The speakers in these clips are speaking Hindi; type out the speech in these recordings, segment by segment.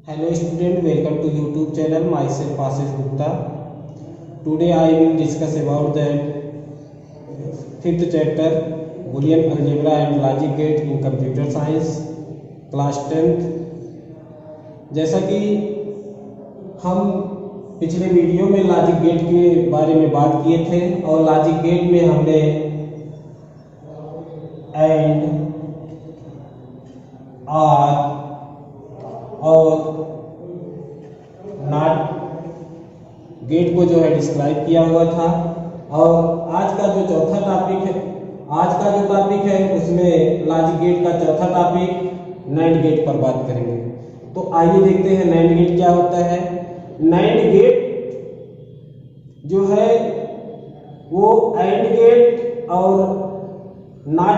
Hello student, welcome to YouTube channel. Myself Ashish Gupta. Today I will discuss about the fifth chapter Boolean algebra and logic gate in computer science class 10th. जैसा कि हम पिछले वीडियो में लॉजिक गेट के बारे में बात किए थे और लॉजिक गेट में हमने एंड आर और नॉट गेट को जो है डिस्क्राइब किया हुआ था। और आज का जो टॉपिक है उसमें लॉजिक गेट का चौथा टॉपिक नाइट गेट पर बात करेंगे। तो आइए देखते हैं नाइट गेट क्या होता है। नाइट गेट जो है वो एंड गेट और नॉट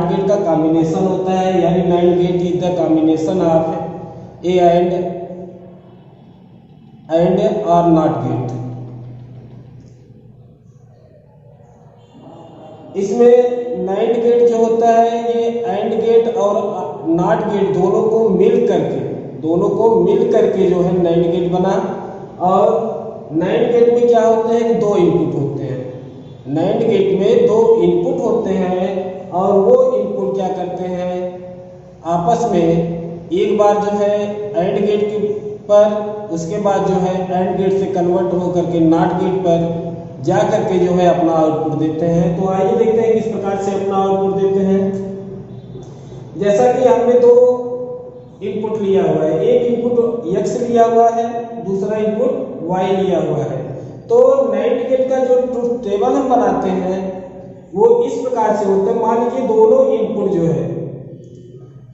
गेट का कॉम्बिनेशन होता है, यानी NAND gate is the combination of a AND और नॉट गेट। इसमें नाइट गेट जो होता है ये एंड गेट और नॉट गेट दोनों को मिल करके जो है नाइट गेट बना। और नाइट गेट में क्या होते हैं कि दो इनपुट होते हैं। नाइट गेट में दो इनपुट होते हैं और वो इनपुट क्या करते हैं आपस में एक बार जो है एंड गेट के पर, उसके बाद जो है एंड गेट से कन्वर्ट होकर के नॉट गेट पर जा करके जो है अपना आउटपुट देते हैं। तो आइए देखते हैं किस प्रकार से अपना आउटपुट देते हैं। जैसा कि हमने दो इनपुट लिया हुआ है, एक इनपुट x लिया हुआ है, दूसरा इनपुट y लिया हुआ है। तो नाइट गेट का जो ट्रुथ टेबल हम बनाते हैं वो इस प्रकार से होता है। मान लीजिए दोनों इनपुट जो है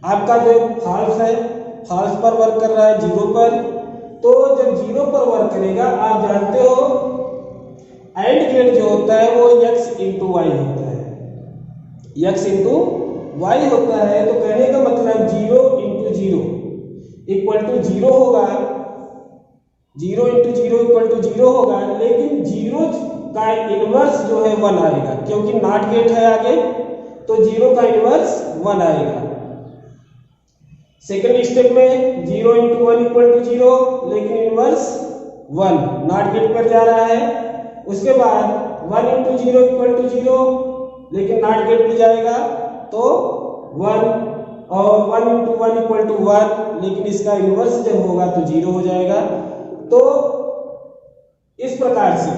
आपका जो फॉल्स पर वर्क कर रहा है, 0 पर। तो जब 0 पर वर्क करेगा, आप जानते हो एंड गेट जो होता है वो x इंटू वाई होता है, x इंटू वाई होता है। तो कहने का मतलब 0 इंटू 0 इक्वल टू 0 होगा, 0 इंटू 0 इक्वल टू 0 होगा, लेकिन 0 का इनवर्स जो है 1 आएगा, क्योंकि नॉट गेट है आगे, तो 0 का इनवर्स 1 आएगा। सेकंड स्टेप में 0 इंटू 1 इक्वल टू 0, लेकिन इनवर्स 1 नॉट गेट पर जा रहा है। उसके बाद 1 इंटू 0 इक्वल टू 0, लेकिन नॉट गेट पे जाएगा तो 1, और 1 इंटू 1 इक्वल टू 1, लेकिन इसका इनवर्स जब होगा तो 0 हो जाएगा। तो इसी प्रकार से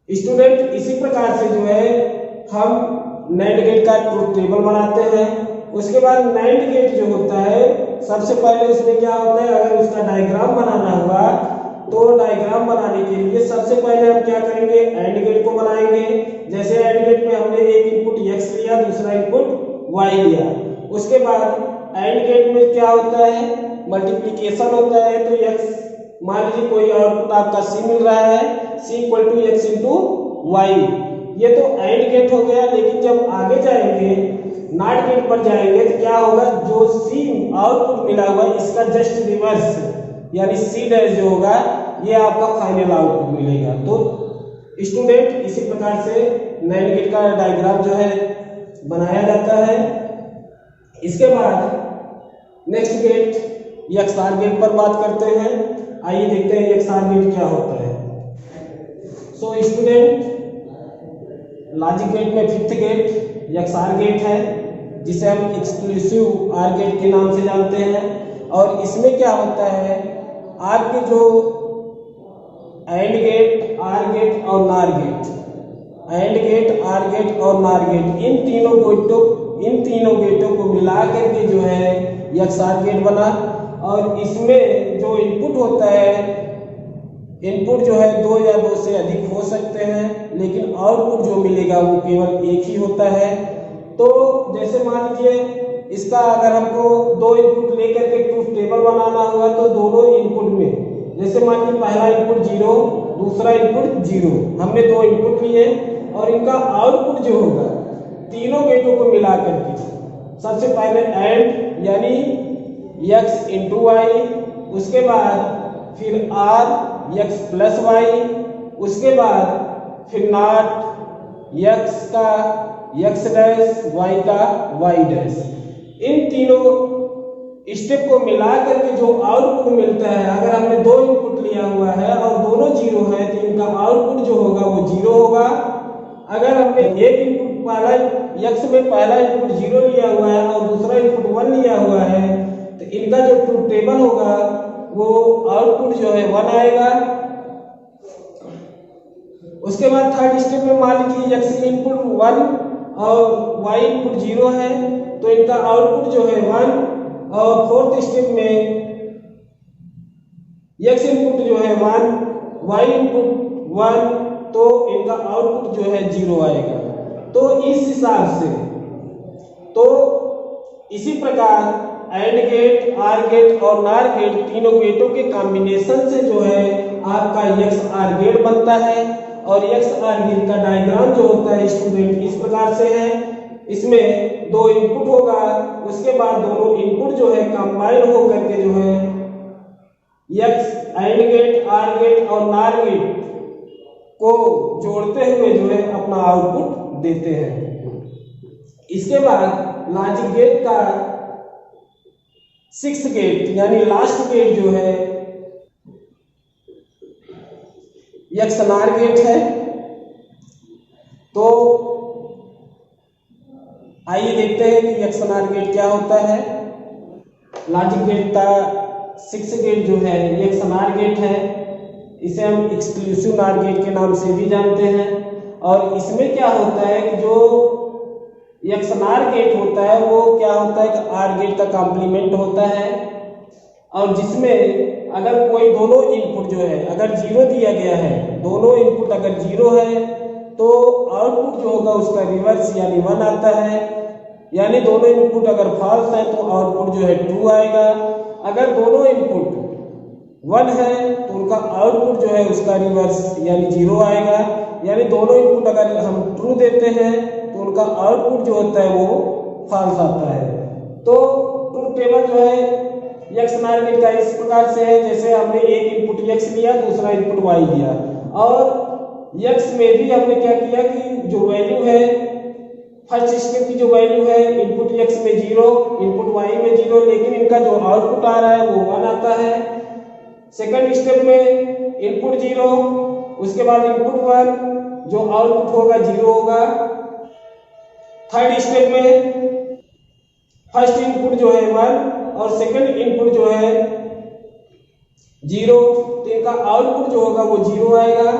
स्टूडेंट इसी प्रकार से जो है हम नाइट गेट का ट्रुथ टेबल बनाते हैं। उसके बाद नाइट गेट जो होता है सबसे पहले उसमें क्या होता है, अगर उसका डायग्राम बनाना हुआ तो डायग्राम बनाने के लिए सबसे पहले हम क्या करेंगे, एंड गेट को बनाएंगे। जैसे एंड गेट में हमने एक इनपुट x लिया, दूसरा इनपुट y लिया। उसके बाद एंड गेट में क्या होता है, मल्टीप्लिकेशन होता है। तो x, मान लीजिए कोई आउटपुट आपका c मिल रहा है, c equal to x into Y, ये तो एंड गेट हो गया। लेकिन जब आगे जाएंगे नॉट गेट पर जाएंगे तो क्या होगा, जो c आउटपुट मिला हुआ इसका जस्ट रिवर्स, यानी c डैश जो होगा ये आपका फाइनल आउटपुट मिलेगा। तो स्टूडेंट इसी प्रकार से नाइट गेट का डायग्राम जो है बनाया जाता है। इसके बाद नेक्स्ट गेट XOR गेट पर बात करते हैं। आइए देखते हैं XOR गेट क्या होता है। सो स्टूडेंट लॉजिक गेट में फिफ्थ गेट XOR गेट है, जिसे हम एक्सक्लूसिव OR गेट के नाम से जानते हैं। और इसमें क्या होता है, आपके जो एंड गेट, आर गेट और NOR gate, AND gate, OR gate और नार गेट, इन तीनों गेटों को मिला करके जो है XOR गेट बना। और इसमें जो इनपुट होता है, इनपुट जो है 2 या 2 से अधिक हो सकते हैं, लेकिन आउटपुट जो मिलेगा वो केवल एक ही होता है। तो जैसे मान लीजिए इसका अगर हमको 2 इनपुट लेकर के ट्रुथ टेबल बनाना हुआ तो दोनों इनपुट में, जैसे मान लीजिए पहला इनपुट 0, दूसरा इनपुट 0, हमने 2 इनपुट लिए और इनका आउटपुट जो होगा तीनों गेटों को मिला करके सबसे पहले एंड यानी x इंटू वाई, उसके बाद फिर r x प्लस वाई, उसके बाद फिर नॉट x का x डैश, y का y डैश। इन तीनों स्टेप को मिला करके जो आउटपुट मिलता है, अगर हमने दो इनपुट लिया हुआ है और दोनों जीरो है तो इनका आउटपुट जो होगा वो जीरो होगा। अगर हमने एक इनपुट पहला x में पहला इनपुट जीरो लिया हुआ है और दूसरा इनपुट 1 लिया हुआ है तो इनका जो ट्रूथ टेबल होगा वो आउटपुट जो है 1 आएगा। उसके बाद थर्ड स्टेप में मान लीजिए x इनपुट 1 और y इनपुट 0 है तो इनका आउटपुट जो है 1, और फोर्थ स्टेप में x इनपुट जो है 1, y इनपुट 1, तो इनका आउटपुट जो है 0 आएगा। तो इस हिसाब से, तो इसी प्रकार एंड गेट, आर गेट और नार गेट तीनों गेटों के कॉम्बिनेशन से जो है आपका एक्स आर गेट बनता है। और एक्स आर गेट का डायग्राम जो होता है स्टूडेंट इस प्रकार से है। इसमें दो इनपुट होगा, उसके बाद दोनों इनपुट जो है कंबाइन हो करके जो है X AND gate, OR gate और नार गेट को जोड़ते हुए जो है अपना आउटपुट देते हैं। इसके बाद लॉजिक गेट का 6th गेट यानी लास्ट गेट जो है एक्स नार गेट है। तो आइए देखते हैं कि एक्स नार गेट क्या होता है। लॉजिक गेट का 6th गेट जो है एक्स नार गेट है। इसे हम एक्सक्लूसिव नार गेट के नाम से भी जानते हैं। और इसमें क्या होता है कि जो एक्स नार गेट होता है वो क्या होता है कि आर गेट का कॉम्प्लीमेंट होता है, और जिसमें अगर कोई दोनों इनपुट जो है अगर 0 दिया गया है, दोनों इनपुट अगर 0 है तो आउटपुट जो होगा उसका रिवर्स यानी 1 आता है। यानी दोनों इनपुट अगर फॉल्स है तो आउटपुट जो है 2 आएगा। अगर दोनों इनपुट 1 है तो उनका आउटपुट जो है उसका रिवर्स यानी 0 आएगा। यानी दोनों इनपुट अगर हम ट्रू देते हैं तो उनका आउटपुट जो होता है वो फॉल्स आता है। तो ट्रूथ टेबल जो है एक्स नार गेट का इस प्रकार से है, जैसे हमने एक इनपुट x लिया, दूसरा इनपुट y लिया, और x में भी हमने क्या किया कि जो वैल्यू है फर्स्ट स्टेप की जो वैल्यू है इनपुट x में 0, इनपुट y में 0, लेकिन इनका जो आउटपुट आ रहा है वो 1 आता है। सेकंड स्टेप में इनपुट 0, उसके बाद इनपुट 1, जो आउटपुट होगा 0 होगा। थर्ड स्टेप में फर्स्ट इनपुट जो है 1 और सेकंड इनपुट जो है 0, तो इनका आउटपुट जो होगा वो 0 आएगा।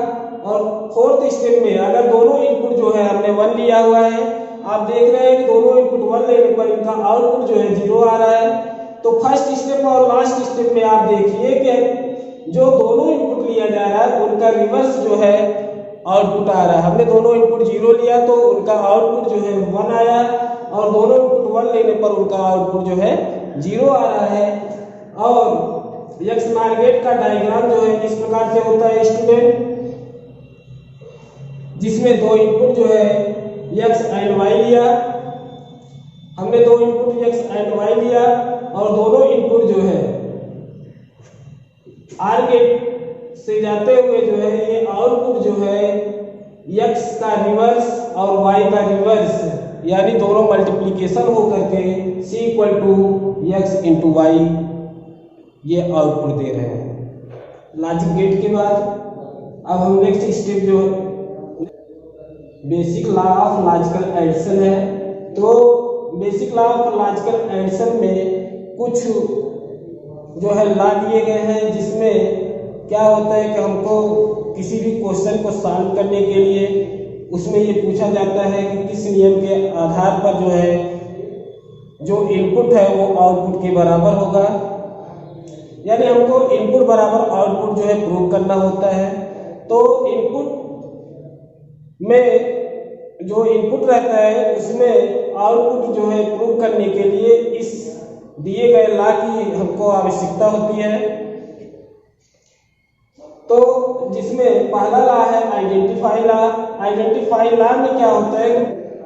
और फोर्थ स्टेप में अगर दोनों इनपुट जो है हमने 1 लिया हुआ है, आप देख रहे हैं कि दोनों इनपुट 1 लेने पर इनका आउटपुट जो है 0 आ रहा है। तो फर्स्ट स्टेप और लास्ट स्टेप में आप देखिए कि जो दोनों इनपुट लिया जा रहा है उनका रिवर्स जो है आउटपुट आ रहा है। हमने दोनों इनपुट 0 लिया तो उनका आउटपुट जो है 1 आया, और दोनों इनपुट 1 लेने पर उनका आउटपुट जो है 0 आ रहा है। और एक्स नार गेट का डायग्राम जो है इस प्रकार से होता है स्टूडेंट, जिसमें दो इनपुट जो है एक्स एंड वाई लिया, हमने दो इनपुट एक्स एंड वाई लिया, और दोनों इनपुट जो है आर गेट से जाते हुए जो है ये आउटपुट जो है x का रिवर्स और y का रिवर्स यानी दोनों मल्टीप्लिकेशन हो करके c = x × y ये आउटपुट दे रहे हैं। लॉजिक गेट के बाद अब हम नेक्स्ट स्टेप जो basic law of logical addition है। तो basic law of logical addition में कुछ जो है लॉ दिए गए हैं, जिसमें क्या होता है कि हमको किसी भी क्वेश्चन को सॉल्व करने के लिए उसमें ये पूछा जाता है कि किस नियम के आधार पर जो है जो इनपुट है वो आउटपुट के बराबर होगा। यानी हमको इनपुट बराबर आउटपुट जो है प्रूव करना होता है। तो इनपुट में जो इनपुट रहता है उसमें आउटपुट जो है प्रूव करने के लिए इस दिए गए लॉ की हमको आवश्यकता होती है। तो जिसमें पहला लॉ है आइडेंटिफाई लॉ। आइडेंटिफाई लॉ में क्या होता है,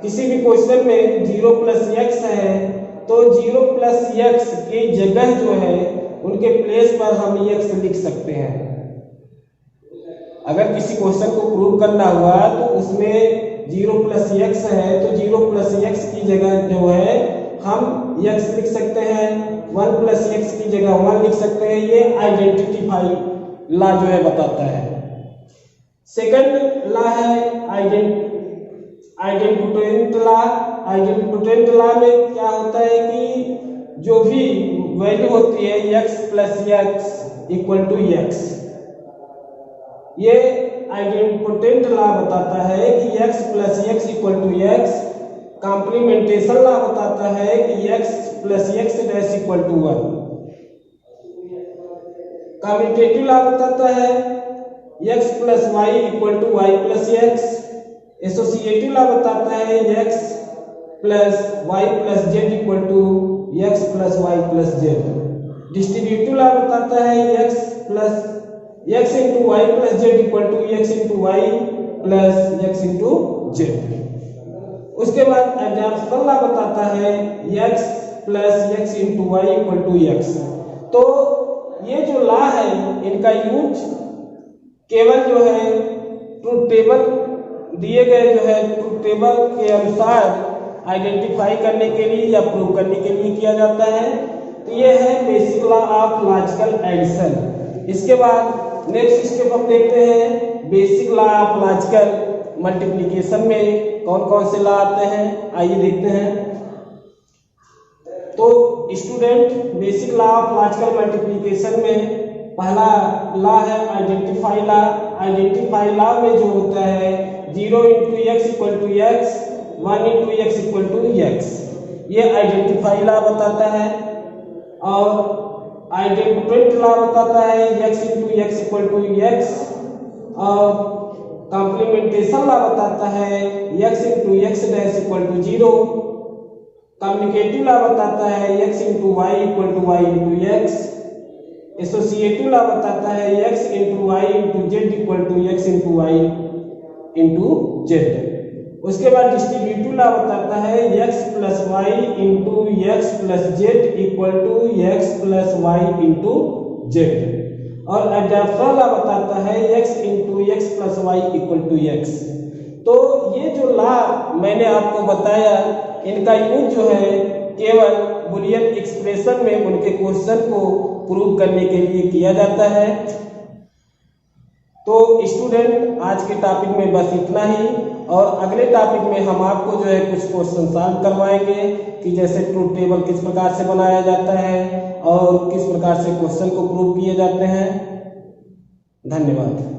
किसी भी क्वेश्चन में 0 + x है तो 0 + x की जगह जो है उनके प्लेस पर हम x लिख सकते हैं। अगर किसी क्वेश्चन को प्रूव करना हुआ तो उसमें 0 प्लस एक्स है तो 0 प्लस एक्स की जगह जो है हम एक्स लिख सकते हैं, 1 प्लस एक्स की जगह 1 लिख सकते हैं। ये आइडेंटिफाई लॉ जो है बताता है। सेकंड लॉ है आइडेंटिपोटेंट लॉ। आइडेंटिपोटेंट लॉ में क्या होता है कि जो भी वैल्यू होती है x plus X equal to X, ये आइडेंटिपोटेंट लॉ बताता है कि x plus X equal to X. Complementation law बताता है कि x plus X dash equal to 1। Commutative law बताता है x plus Y equal to Y plus X. Associative law बताता है x plus Y plus Z equal to X plus Y plus Z. Distributive law बताता है x plus X into Y plus Z equal to X into Y plus X into Z. उसके बाद एडजॉर्प्शन लॉ बताता है x plus X into Y equal to X. तो ये जो लॉ है इनका यूज केवल जो है ट्रूथ टेबल दिए गए जो है ट्रूथ टेबल के अनुसार आइडेंटिफाई करने के लिए या प्रूव करने के लिए किया जाता है। तो ये है basic law of logical addition. इसके बाद नेक्स्ट स्टेप हम देखते हैं basic law of logical multiplication में कौन कौन से लॉ आते हैं, आइए देखते हैं। तो student basic law of logical multiplication में पहला लॉ है आइडेंटिफाई लॉ। आइडेंटिफाई लॉ में जो होता है 0 into X equal to X, 1 into X equal to X, ये आइडेंटिफाई लॉ बताता है। और आइडेंटिपोटेंट लॉ बताता है x into X equal to X. और कॉम्प्लीमेंटेशन लॉ बताता है x into X dash equal to 0। Communicative law बताता है x into Y equal to Y into X. Associative law बताता है x into Y into Z equal to X into Y into Z. उसके बाद डिस्ट्रीब्यूटिव लॉ बताता है x plus Y into X plus Z equal to X plus Y into Z. और एडजॉर्प्शन लॉ बताता है x into X plus Y equal to X. तो ये जो लॉ मैंने आपको बताया इनका यूज जो है केवल बुलियन एक्सप्रेशन में उनके क्वेश्चन को प्रूव करने के लिए किया जाता है। तो स्टूडेंट आज के टॉपिक में बस इतना ही, और अगले टॉपिक में हम आपको जो है कुछ क्वेश्चन सॉल्व करवाएंगे कि जैसे ट्रूथ टेबल किस प्रकार से बनाया जाता है और किस प्रकार से क्वेश्चन को प्रूव किए जाते हैं। धन्यवाद।